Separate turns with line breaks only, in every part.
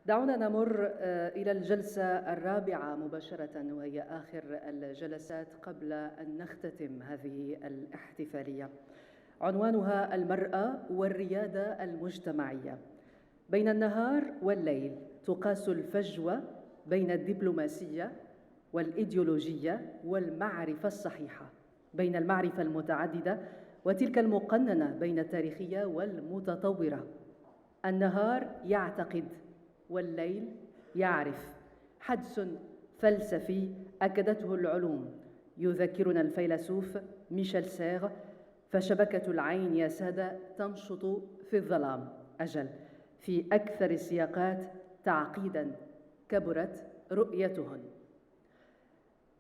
دعونا نمر إلى الجلسة الرابعة مباشرة، وهي آخر الجلسات قبل أن نختتم هذه الاحتفالية. عنوانها المرأة والريادة المجتمعية. بين النهار والليل تقاس الفجوة بين الدبلوماسية والإيديولوجية والمعرفة الصحيحة، بين المعرفة المتعددة وتلك المقننة، بين التاريخية والمتطورة. النهار يعتقد والليل يعرف، حدس فلسفي أكدته العلوم. يذكرنا الفيلسوف ميشيل سيغ: فشبكة العين يا سادة تنشط في الظلام. أجل، في أكثر السياقات تعقيداً كبرت رؤيتهن.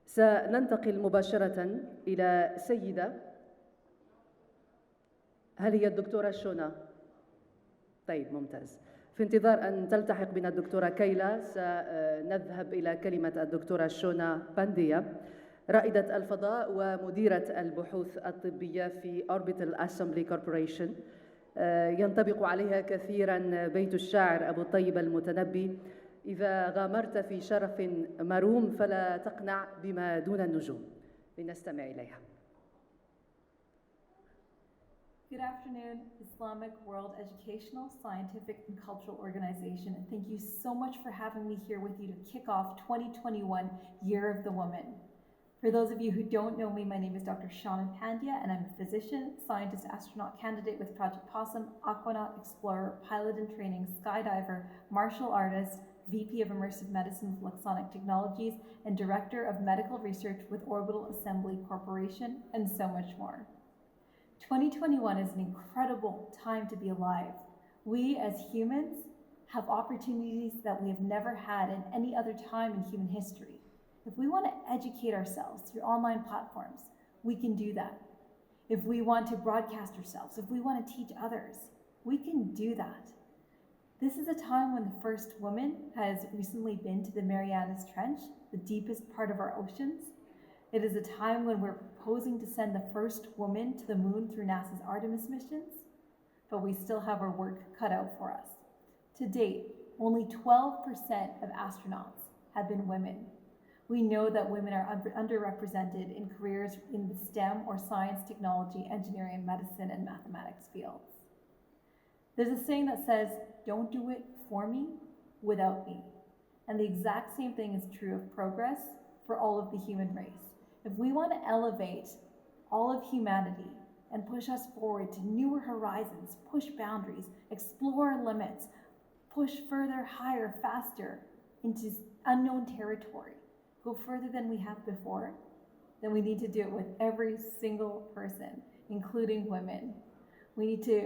سننتقل مباشرة إلى سيدة، هل هي الدكتورة شونا؟ طيب، ممتاز. في انتظار أن تلتحق بنا الدكتورة كيلا، سنذهب إلى كلمة الدكتورة شونا بانديا، رائدة الفضاء ومديرة البحوث الطبية في Orbital Assembly Corporation. ينطبق عليها كثيراً بيت الشاعر أبو الطيب المتنبي: إذا غامرت في شرف مروم فلا تقنع بما دون النجوم. لنستمع إليها.
Good afternoon, Islamic World Educational, Scientific and Cultural Organization, and thank you so much for having me here with you to kick off 2021 Year of the Woman. For those of you who don't know me, my name is Dr. Shauna Pandya, and I'm a physician, scientist, astronaut candidate with Project Possum, aquanaut, explorer, pilot in training, skydiver, martial artist, VP of Immersive Medicine with Luxonic Technologies, and Director of Medical Research with Orbital Assembly Corporation, and so much more. 2021 is an incredible time to be alive. We as humans have opportunities that we have never had in any other time in human history. If we want to educate ourselves through online platforms, we can do that. If we want to broadcast ourselves, if we want to teach others, we can do that. This is a time when the first woman has recently been to the Marianas Trench, the deepest part of our oceans. It is a time when we're proposing to send the first woman to the moon through NASA's Artemis missions, but we still have our work cut out for us. To date, only 12% of astronauts have been women. We know that women are underrepresented in careers in the STEM or science, technology, engineering, medicine, and mathematics fields. There's a saying that says, "Don't do it for me without me." And the exact same thing is true of progress for all of the human race. If we want to elevate all of humanity and push us forward to newer horizons, push boundaries, explore limits, push further, higher, faster into unknown territory, go further than we have before, then we need to do it with every single person, including women. We need to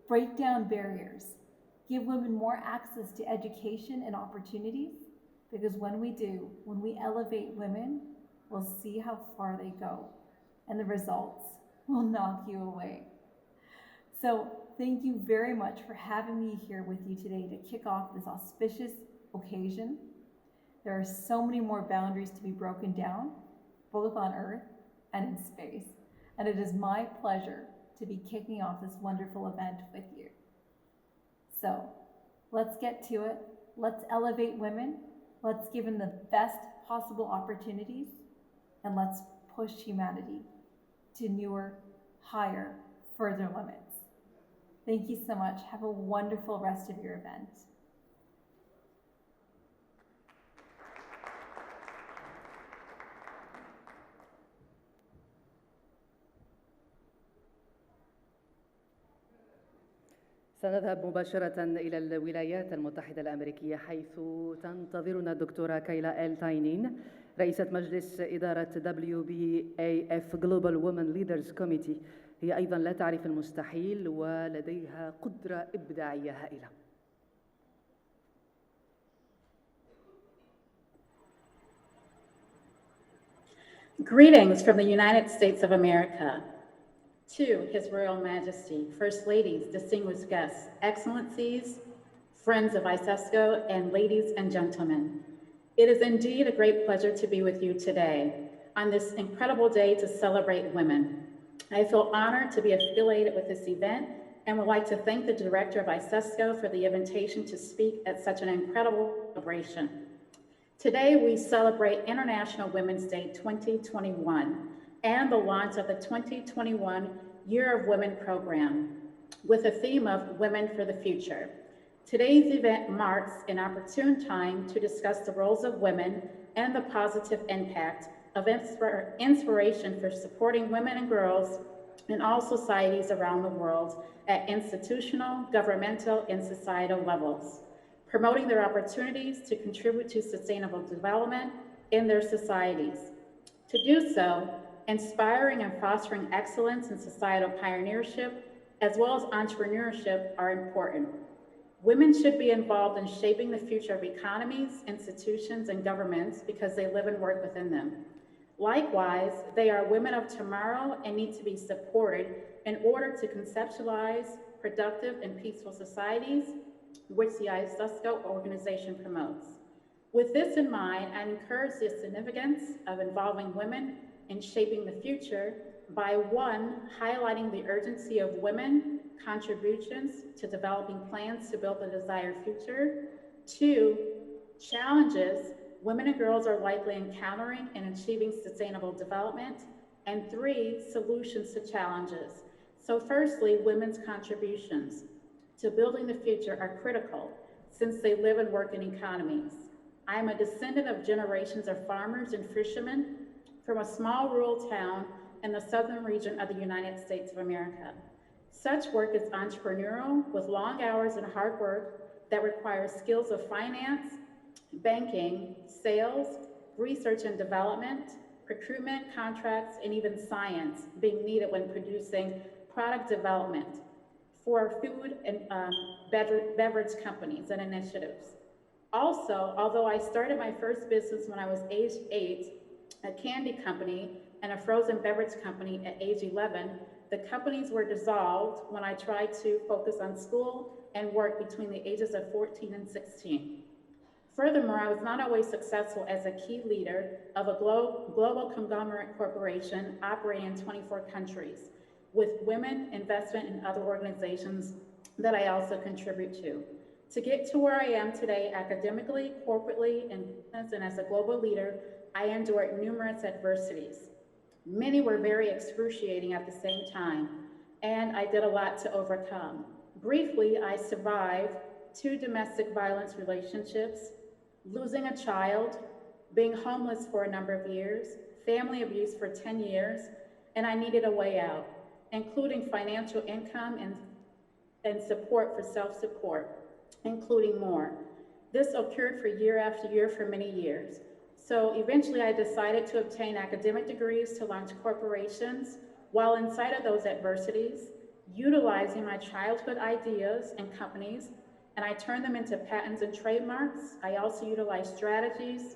break down barriers, give women more access to education and opportunities, because when we do, when we elevate women, we'll see how far they go, and the results will knock you away. So thank you very much for having me here with you today to kick off this auspicious occasion. There are so many more boundaries to be broken down, both on Earth and in space, and it is my pleasure to be kicking off this wonderful event with you. So let's get to it. Let's elevate women. Let's give them the best possible opportunities, and let's push humanity to newer, higher, further limits. Thank you so much. Have a wonderful rest of your event.
سنذهب مباشرة إلى الولايات المتحدة الأمريكية، حيث تنتظرنا الدكتورة كيلا إل تاينين، رئيسة مجلس إدارة WBAF Global Women Leaders Committee. هي أيضاً لا تعرف المستحيل ولديها قدرة إبداعية هائلة.
Greetings from the United States of America. To His Royal Majesty, First Ladies, distinguished guests, Excellencies, friends of Iesesco, and ladies and gentlemen. It is indeed a great pleasure to be with you today on this incredible day to celebrate women. I feel honored to be affiliated with this event and would like to thank the director of Iesesco for the invitation to speak at such an incredible celebration. Today, we celebrate International Women's Day 2021 and the launch of the 2021 Year of Women program with a theme of Women for the Future. Today's event marks an opportune time to discuss the roles of women and the positive impact of inspiration for supporting women and girls in all societies around the world at institutional, governmental, and societal levels, promoting their opportunities to contribute to sustainable development in their societies. To do so, inspiring and fostering excellence in societal pioneership, as well as entrepreneurship, are important. Women should be involved in shaping the future of economies, institutions, and governments because they live and work within them. Likewise, they are women of tomorrow and need to be supported in order to conceptualize productive and peaceful societies, which the Iesesco organization promotes. With this in mind, I encourage the significance of involving women in shaping the future by 1, highlighting the urgency of women contributions to developing plans to build the desired future. 2, challenges women and girls are likely encountering in achieving sustainable development. And 3, solutions to challenges. So firstly, women's contributions to building the future are critical since they live and work in economies. I am a descendant of generations of farmers and fishermen from a small rural town in the southern region of the United States of America. Such work is entrepreneurial with long hours and hard work that requires skills of finance, banking, sales, research and development, procurement, contracts, and even science being needed when producing product development for food and beverage companies and initiatives. Also, although I started my first business when I was age 8, a candy company and a frozen beverage company at age 11, the companies were dissolved when I tried to focus on school and work between the ages of 14 and 16. Furthermore, I was not always successful as a key leader of a global conglomerate corporation operating in 24 countries with women, investment, and other organizations that I also contribute to. To get to where I am today academically, corporately, and as a global leader, I endured numerous adversities. Many were very excruciating at the same time, and I did a lot to overcome. Briefly, I survived 2 domestic violence relationships, losing a child, being homeless for a number of years, family abuse for 10 years, and I needed a way out, including financial income and support for self-support, including more. This occurred for year after year for many years. So eventually I decided to obtain academic degrees to launch corporations while inside of those adversities, utilizing my childhood ideas and companies, and I turned them into patents and trademarks. I also utilized strategies,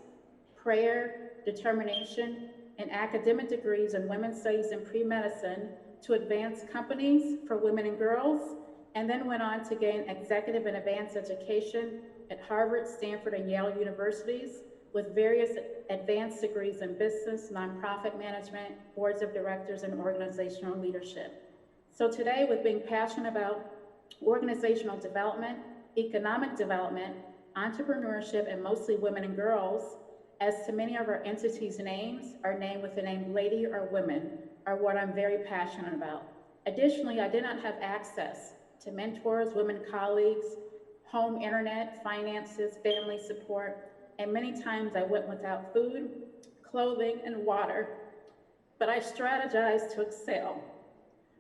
prayer, determination, and academic degrees in women's studies and pre-medicine to advance companies for women and girls, and then went on to gain executive and advanced education at Harvard, Stanford, and Yale universities, with various advanced degrees in business, nonprofit management, boards of directors, and organizational leadership. So today, with being passionate about organizational development, economic development, entrepreneurship, and mostly women and girls, as to many of our entities' names are named with the name lady or women, are what I'm very passionate about. Additionally, I did not have access to mentors, women colleagues, home internet, finances, family support, and many times I went without food, clothing, and water, but I strategized to excel.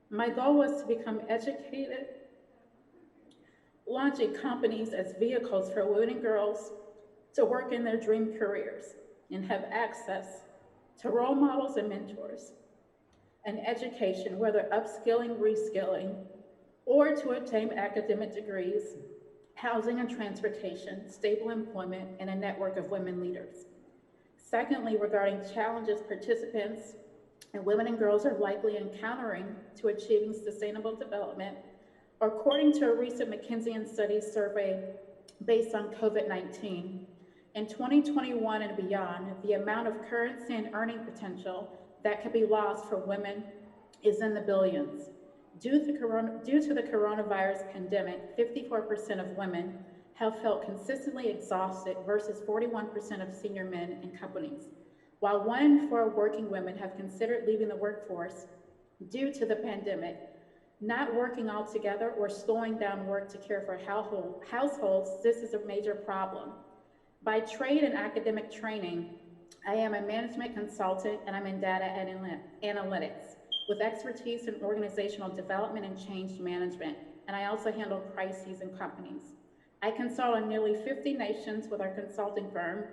My goal was to become educated, launching companies as vehicles for women and girls to work in their dream careers and have access to role models and mentors, and education, whether upskilling, reskilling, or to obtain academic degrees, housing and transportation, stable employment, and a network of women leaders. Secondly, regarding challenges participants and women and girls are likely encountering to achieving sustainable development, according to a recent McKinsey & Studies survey based on COVID-19, in 2021 and beyond, the amount of currency and earning potential that could be lost for women is in the billions. Due to the coronavirus pandemic, 54% of women have felt consistently exhausted versus 41% of senior men in companies. While 1 in 4 working women have considered leaving the workforce due to the pandemic, not working altogether or slowing down work to care for households, this is a major problem. By trade and academic training, I am a management consultant and I'm in data analytics with expertise in organizational development and change management, and I also handle crises in companies. I consult in nearly 50 nations with our consulting firm,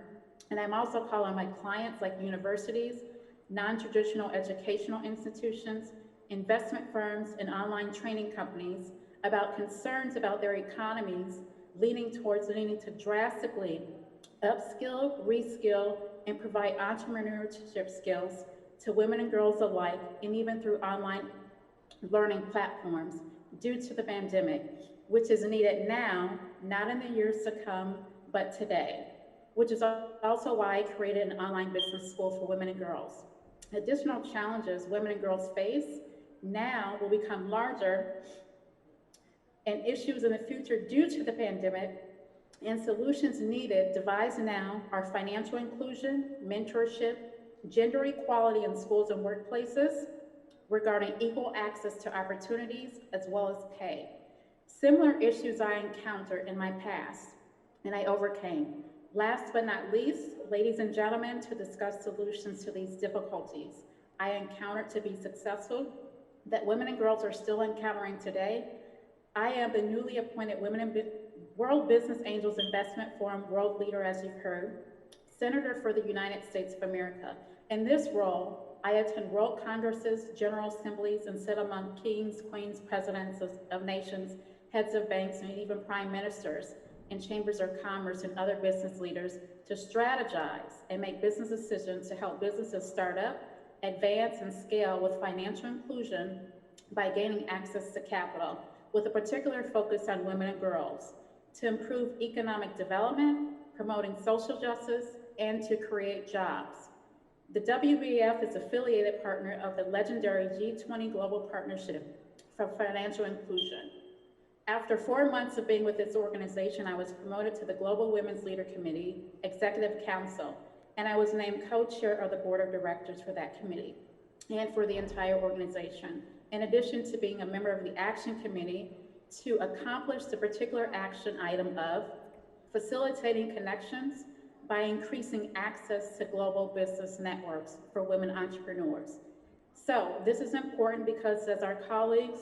and I'm also calling my clients like universities, non-traditional educational institutions, investment firms, and online training companies about concerns about their economies leaning towards needing to drastically upskill, reskill, and provide entrepreneurship skills to women and girls alike, and even through online learning platforms due to the pandemic, which is needed now, not in the years to come, but today, which is also why I created an online business school for women and girls. Additional challenges women and girls face now will become larger, and issues in the future due to the pandemic, and solutions needed devised now are financial inclusion, mentorship, gender equality in schools and workplaces, regarding equal access to opportunities as well as pay. Similar issues I encountered in my past, and I overcame. Last but not least, ladies and gentlemen, to discuss solutions to these difficulties I encountered to be successful, that women and girls are still encountering today, I am the newly appointed World Business Angels Investment Forum World Leader, as you've heard, Senator for the United States of America. In this role, I attend World Congresses, General Assemblies, and sit among kings, queens, presidents of nations, heads of banks, and even prime ministers, and chambers of commerce and other business leaders to strategize and make business decisions to help businesses start up, advance, and scale with financial inclusion by gaining access to capital, with a particular focus on women and girls, to improve economic development, promoting social justice, and to create jobs. The WBF is affiliated partner of the legendary G20 Global Partnership for Financial Inclusion. After 4 months of being with this organization, I was promoted to the Global Women's Leader Committee Executive Council, and I was named co-chair of the board of directors for that committee and for the entire organization, in addition to being a member of the Action Committee to accomplish the particular action item of facilitating connections by increasing access to global business networks for women entrepreneurs. So this is important because, as our colleagues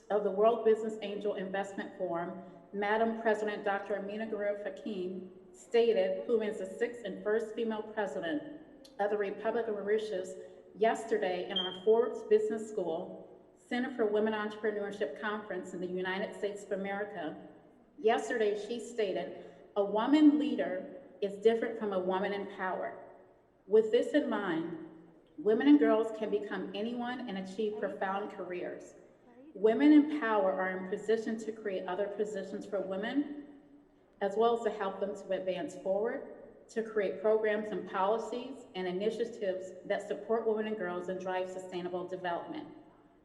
of the World Business Angel Investment Forum, Madam President Dr. Amina Garib Hakim stated, who is the 6th and first female president of the Republic of Mauritius, yesterday in our Forbes Business School Center for Women Entrepreneurship Conference in the United States of America. Yesterday, she stated, "A woman leader is different from a woman in power." With this in mind, women and girls can become anyone and achieve profound careers. Women in power are in position to create other positions for women, as well as to help them to advance forward, to create programs and policies and initiatives that support women and girls and drive sustainable development.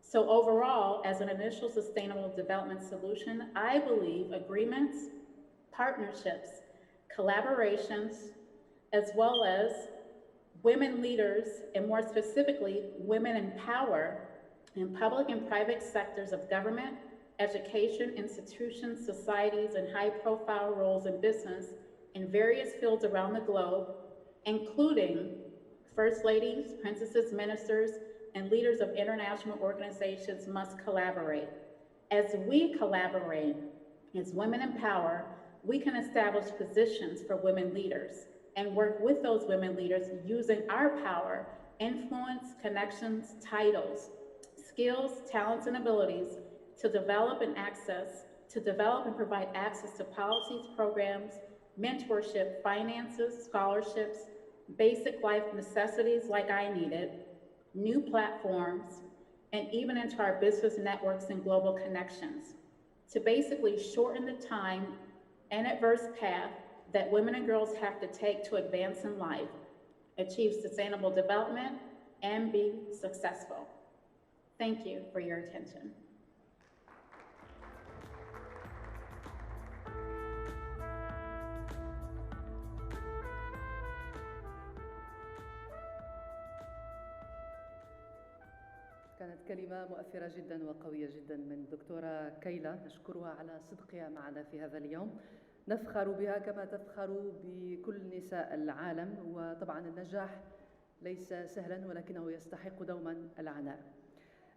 So overall, as an initial sustainable development solution, I believe agreements, partnerships, collaborations, as well as women leaders, and more specifically, women in power in public and private sectors of government, education, institutions, societies, and high-profile roles in business in various fields around the globe, including first ladies, princesses, ministers, and leaders of international organizations must collaborate. As we collaborate as women in power, we can establish positions for women leaders and work with those women leaders using our power, influence, connections, titles, skills, talents, and abilities to develop and provide access to policies, programs, mentorship, finances, scholarships, basic life necessities like I needed, new platforms, and even into our business networks and global connections, to basically shorten the time and adverse path that women and girls have to take to advance in life, achieve sustainable development, and be successful. Thank you for your attention.
كلمة مؤثرة جدا وقوية جدا من دكتورة كيلا، نشكرها على صدقها معنا في هذا اليوم. نفخر بها كما تفخر بكل نساء العالم، وطبعا النجاح ليس سهلا ولكنه يستحق دوما العناء.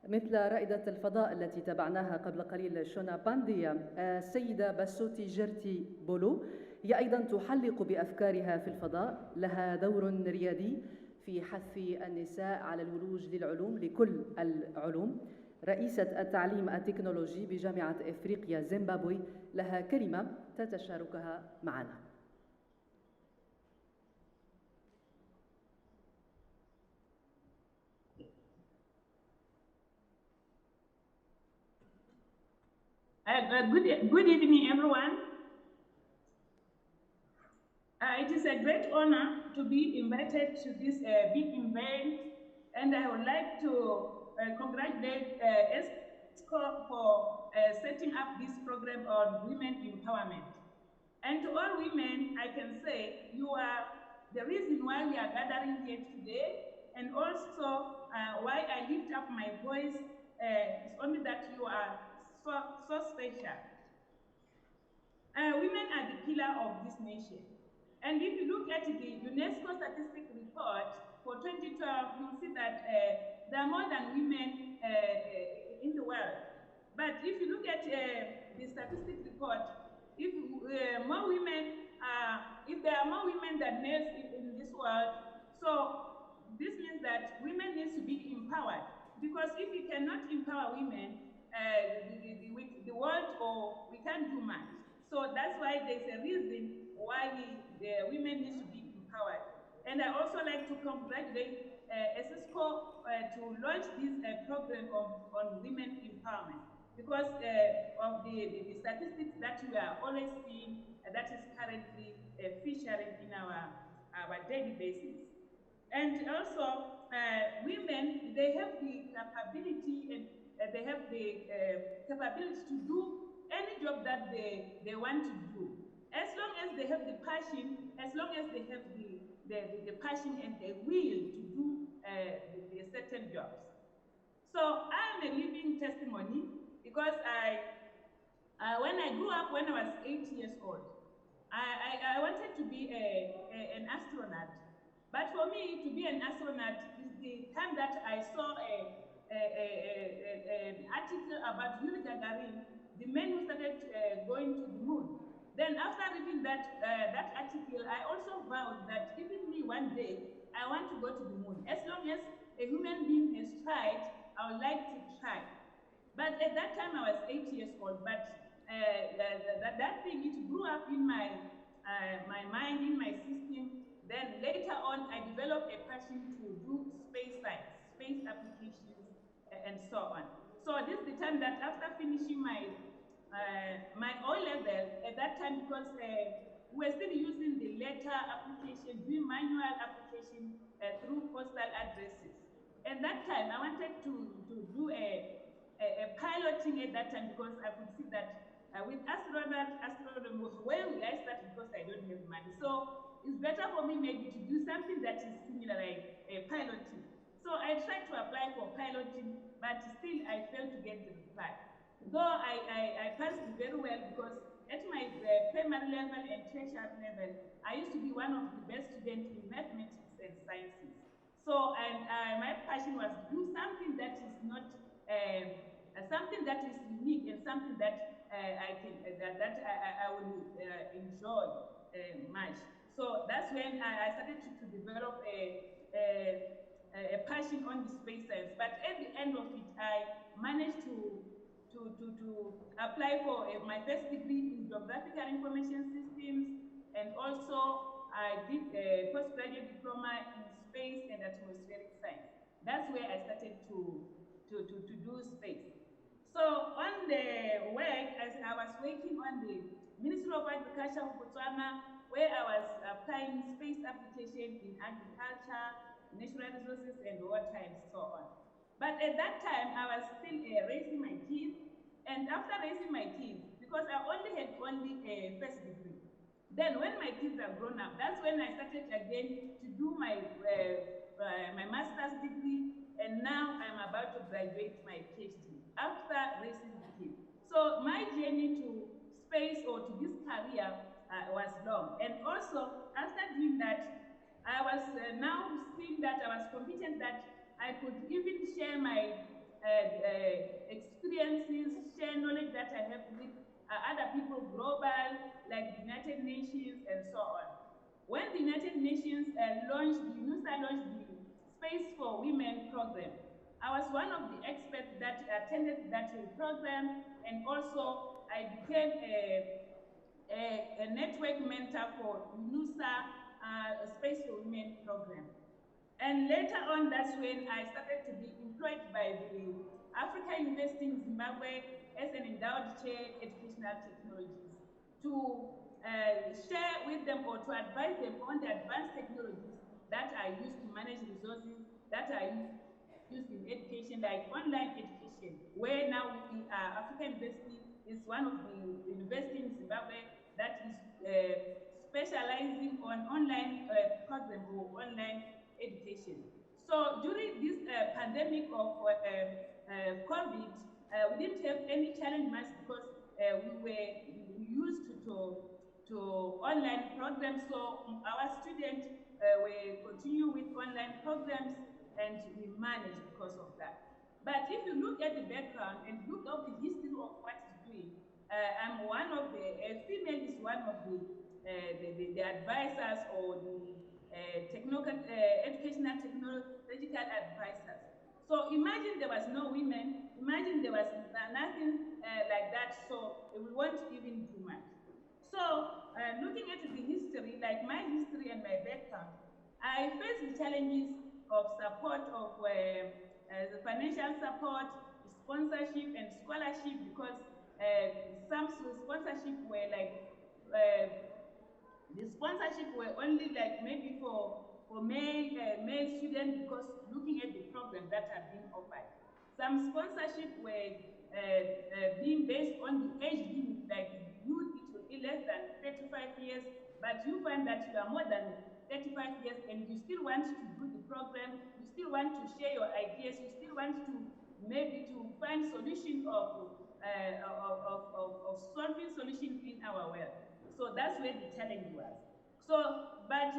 مثل رائدة الفضاء التي تابعناها قبل قليل شونا بانديا، السيدة باسوتي جيرتي بولو هي أيضا تحلق بأفكارها في الفضاء، لها دور ريادي في حث النساء على الولوج للعلوم لكل العلوم. رئيسة التعليم التكنولوجي بجامعة إفريقيا زيمبابوي لها كلمة تتشاركها معنا.
Good evening, everyone. It is a great honor to be invited to this big event, and I would like to congratulate Iiscco for setting up this program on women empowerment. And to all women, I can say you are the reason why we are gathering here today, and also why I lift up my voice is only that you are so special. Women are the pillar of this nation. And if you look at the UNESCO statistic report for 2012, you'll see that there are more than women in the world. But if you look at the statistic report, if more women, if there are more women than males in this world, so this means that women need to be empowered. Because if we cannot empower women, the world, or we can't do much. So that's why there's a reason why the women need to be empowered. And I also like to congratulate Iiscco to launch this program on women empowerment, because of the statistics that we are always seeing that is currently featuring in our daily basis. And also, women, they have the capability and they have the capability to do any job that they want to do, as long as they have the passion, as long as they have the passion and the will to do the certain jobs. So I am a living testimony, because when I grew up, when I was 8 years old, I wanted to be an astronaut. But for me, to be an astronaut is the time that I saw an article about Yuri Gagarin, the man who started going to the moon. Then after reading that article, I also vowed that even me one day, I want to go to the moon. As long as a human being has tried, I would like to try. But at that time, I was 8 years old. But that thing, it grew up in my mind, in my system. Then later on, I developed a passion to do space science, space applications, and so on. So this is the time that after finishing my O-level, at that time, because we were still using the letter application, doing manual application through postal addresses. At that time, I wanted to do a piloting at that time, because I could see that with astronomy, where will I start, because I don't have money. So it's better for me maybe to do something that is similar, like piloting. So I tried to apply for piloting, but still I failed to get the reply. Though I passed very well, because at my primary level and tertiary level, I used to be one of the best students in mathematics and sciences. So, and my passion was to do something that is not, something that is unique, and something that I will enjoy much. So that's when I started to develop a passion on the space science. But at the end of it, I managed to apply for my first degree in geographical information systems, and also I did a postgraduate diploma in space and atmospheric science. That's where I started to do space. So on the work, as I was working on the Ministry of Agriculture of Botswana, where I was applying space application in agriculture, natural resources, and water, and so on. But at that time, I was still raising my kids. And after raising my kids, because I only had a first degree, Then when my kids are grown up, that's when I started again to do my master's degree, and now I'm about to graduate my PhD after raising the kids. So my journey to space or to this career was long. And also, after doing that, I was now seeing that I was competent, that I could even share my experiences, share knowledge that I have with other people global, like the United Nations and so on. When the United Nations launched the Space for Women program, I was one of the experts that attended that program, and also I became a network mentor for UNUSA Space for Women program. And later on, that's when I started to be employed by the Africa University in Zimbabwe as an endowed chair educational technologies to share with them or to advise them on the advanced technologies that are used to manage resources, that are used in education, like online education, where now Africa University is one of the universities in Zimbabwe that is specializing on online program or online education. So during this pandemic of COVID, we didn't have any challenge much because we used to online programs. So our students will continue with online programs, and we manage because of that. But if you look at the background and look at the history of what it's doing, I'm one of the female is one of the advisors or the educational technological advisors. So imagine there was no women, imagine there was nothing like that, so we won't even do much. So looking at the history, like my history and my background, I faced the challenges of support of the financial support, sponsorship and scholarship, because some sponsorship were like the sponsorship were only like maybe for male students, because looking at the program that are being offered. Some sponsorship were being based on the age limit, like youth, it will be less than 35 years, but you find that you are more than 35 years and you still want to do the program, you still want to share your ideas, you still want to maybe to find solution of solving solutions in our world. So that's where the challenge was. So, but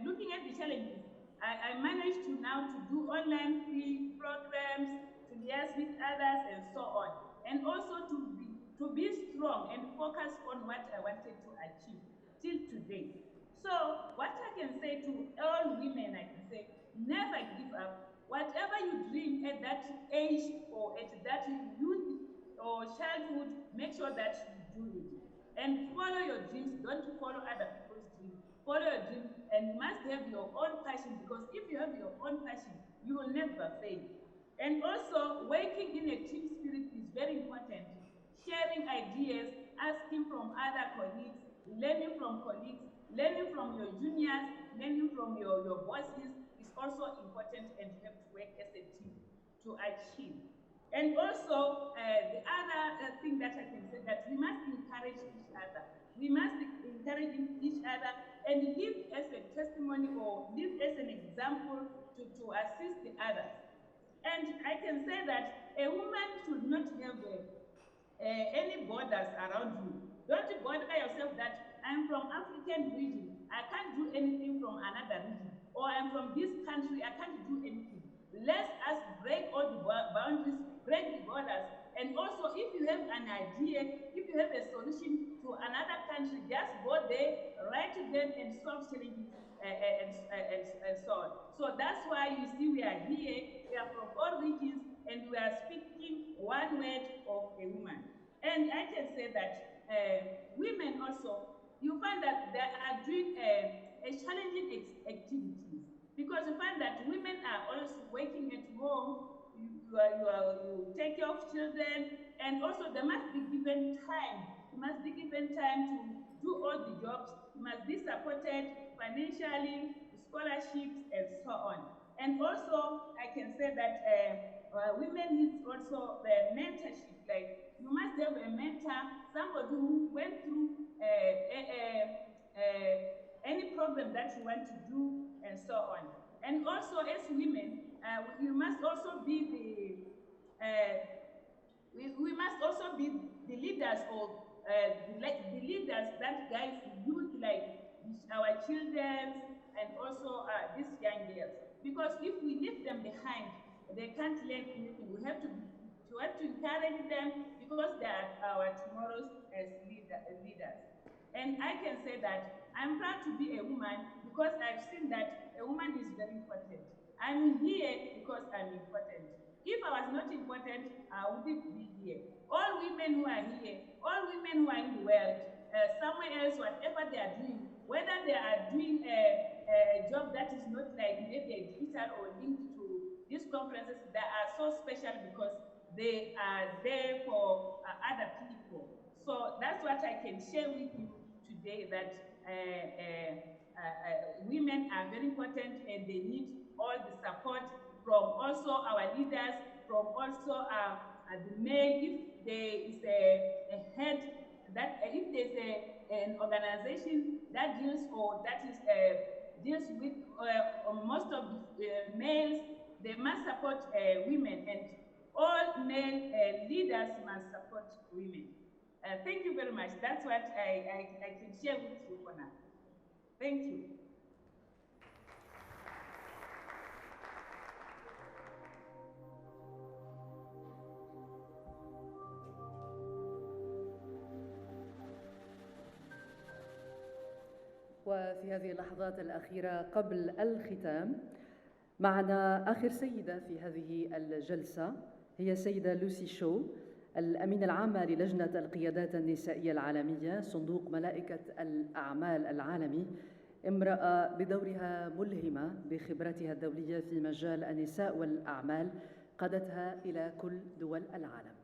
looking at the challenges, I managed to now to do online free programs, to liaise with others and so on. And also to be strong and focus on what I wanted to achieve till today. So what I can say to all women, I can say, never give up. Whatever you dream at that age or at that youth or childhood, make sure that you do it. And follow your dreams, don't follow other people's dreams. Follow your dreams, and you must have your own passion, because if you have your own passion, you will never fail. And also, working in a team spirit is very important. Sharing ideas, asking from other colleagues, learning from colleagues, learning from your juniors, learning from your bosses is also important, and you have to work as a team to achieve. And also, the other thing that I can say, that we must encourage each other. We must encourage each other and live as a testimony or live as an example to assist the others. And I can say that a woman should not have any borders around you. Don't bother yourself that I'm from African region, I can't do anything from another region, or I'm from this country, I can't do anything. Let us break all the boundaries, break the borders, and also if you have an idea, if you have a solution to another country, just go there, write to them and solve challenges and so on. So that's why you see we are here, we are from all regions, and we are speaking one word of a woman. And I can say that women also, you find that they are doing a challenging activities, because you find that women are always working at home, you take care of children, and also they must be given time. You must be given time to do all the jobs. You must be supported financially, scholarships, and so on. And also, I can say that women need also the mentorship. Like, you must have a mentor, somebody who went through any program that you want to do, and so on. And also, as women, we must also be we must also be the leaders of the leaders that guide youth, like our children and also these young girls. Because if we leave them behind, they can't learn anything. We have to encourage them because they are our tomorrow's leaders. And I can say that I'm proud to be a woman because I've seen that a woman is very important. I'm here because I'm important. If I was not important, I wouldn't be here. All women who are here, all women who are in the world, somewhere else, whatever they are doing, whether they are doing a job that is not like maybe a digital or linked to these conferences, that are so special because they are there for other people. So that's what I can share with you today, that women are very important and they need all the support from also our leaders, from also the male. If there is a head, that if there's an organization that deals or that is deals with most of the males, they must support women, and all male leaders must support women. Thank you very much. That's what I can share with you for now. Thank you.
وفي هذه اللحظات الأخيرة قبل الختام معنا آخر سيدة في هذه الجلسة، هي السيدة لوسي شو، الأمينة العامة للجنة القيادات النسائية العالمية، صندوق ملائكة الأعمال العالمي، امرأة بدورها ملهمة بخبرتها الدولية في مجال النساء والأعمال قادتها إلى كل دول العالم.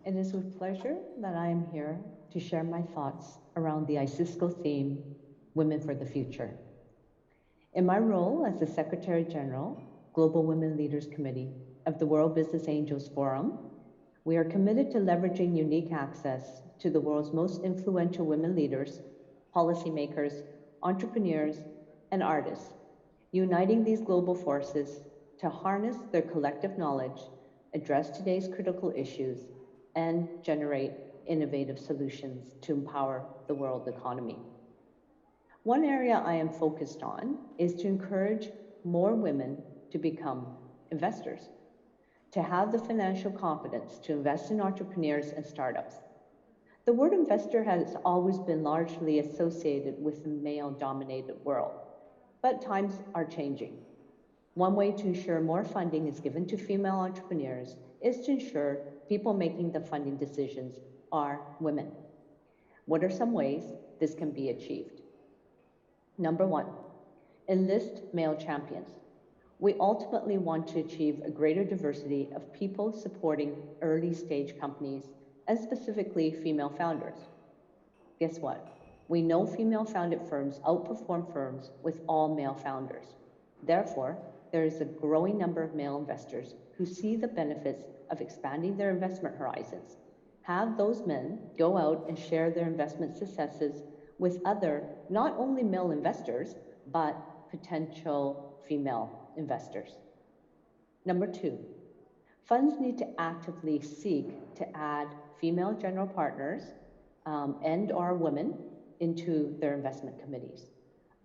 It is with pleasure that I am here to share my thoughts around the Eisisco theme, Women for the Future. In my role as the Secretary General, Global Women Leaders Committee of the World Business Angels Forum, we are committed to leveraging unique access to the world's most influential women leaders, policymakers, entrepreneurs, and artists, uniting these global forces to harness their collective knowledge, address today's critical issues, and generate innovative solutions to empower the world economy. One area I am focused on is to encourage more women to become investors, to have the financial confidence to invest in entrepreneurs and startups. The word investor has always been largely associated with a male-dominated world, but times are changing. One way to ensure more funding is given to female entrepreneurs is to ensure people making the funding decisions are women. What are some ways this can be achieved? Number one, enlist male champions. We ultimately want to achieve a greater diversity of people supporting early stage companies and specifically female founders. Guess what? We know female founded firms outperform firms with all male founders. Therefore, there is a growing number of male investors who see the benefits of expanding their investment horizons. Have those men go out and share their investment successes with other, not only male investors, but potential female investors. Number two, funds need to actively seek to add female general partners and/or women into their investment committees.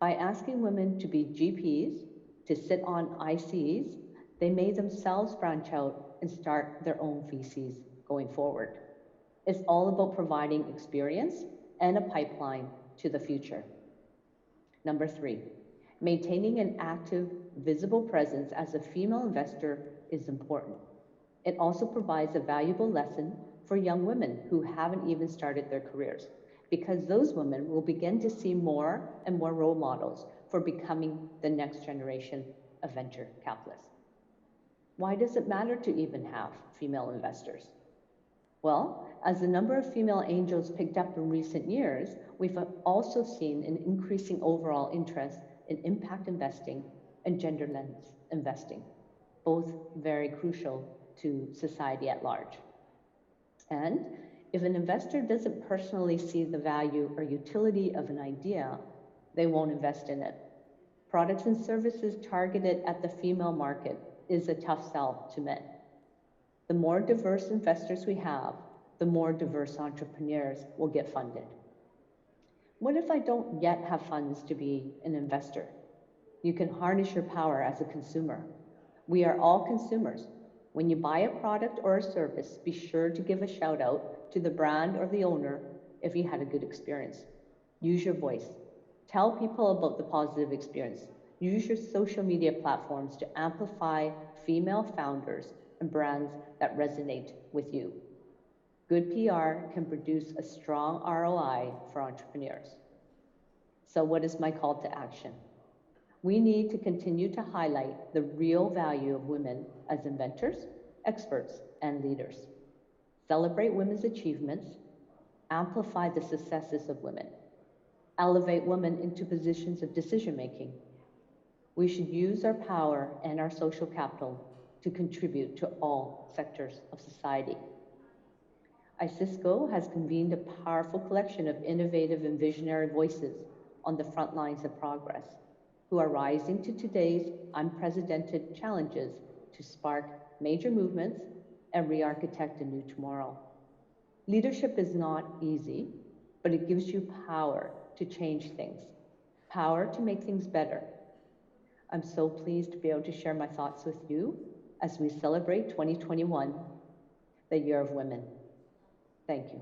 By asking women to be GPs, to sit on ICs, they may themselves branch out and start their own VCs going forward. It's all about providing experience and a pipeline to the future. Number three, maintaining an active, visible presence as a female investor is important. It also provides a valuable lesson for young women who haven't even started their careers, because those women will begin to see more and more role models for becoming the next generation of venture capitalists. Why does it matter to even have female investors? Well, as the number of female angels picked up in recent years, we've also seen an increasing overall interest in impact investing and genderless investing, both very crucial to society at large. And if an investor doesn't personally see the value or utility of an idea, they won't invest in it. Products and services targeted at the female market is a tough sell to men. The more diverse investors we have, the more diverse entrepreneurs will get funded. What if I don't yet have funds to be an investor? You can harness your power as a consumer. We are all consumers. When you buy a product or a service, be sure to give a shout out to the brand or the owner if you had a good experience. Use your voice. Tell people about the positive experience. Use your social media platforms to amplify female founders and brands that resonate with you. Good PR can produce a strong ROI for entrepreneurs. So what is my call to action? We need to continue to highlight the real value of women as inventors, experts, and leaders. Celebrate women's achievements, amplify the successes of women, elevate women into positions of decision-making. We should use our power and our social capital to contribute to all sectors of society. Eisisco has convened a powerful collection of innovative and visionary voices on the front lines of progress, who are rising to today's unprecedented challenges to spark major movements and re-architect a new tomorrow. Leadership is not easy, but it gives you power to change things, power to make things better. I'm so pleased to be able to share my thoughts with you as we celebrate 2021, the Year of Women. Thank you.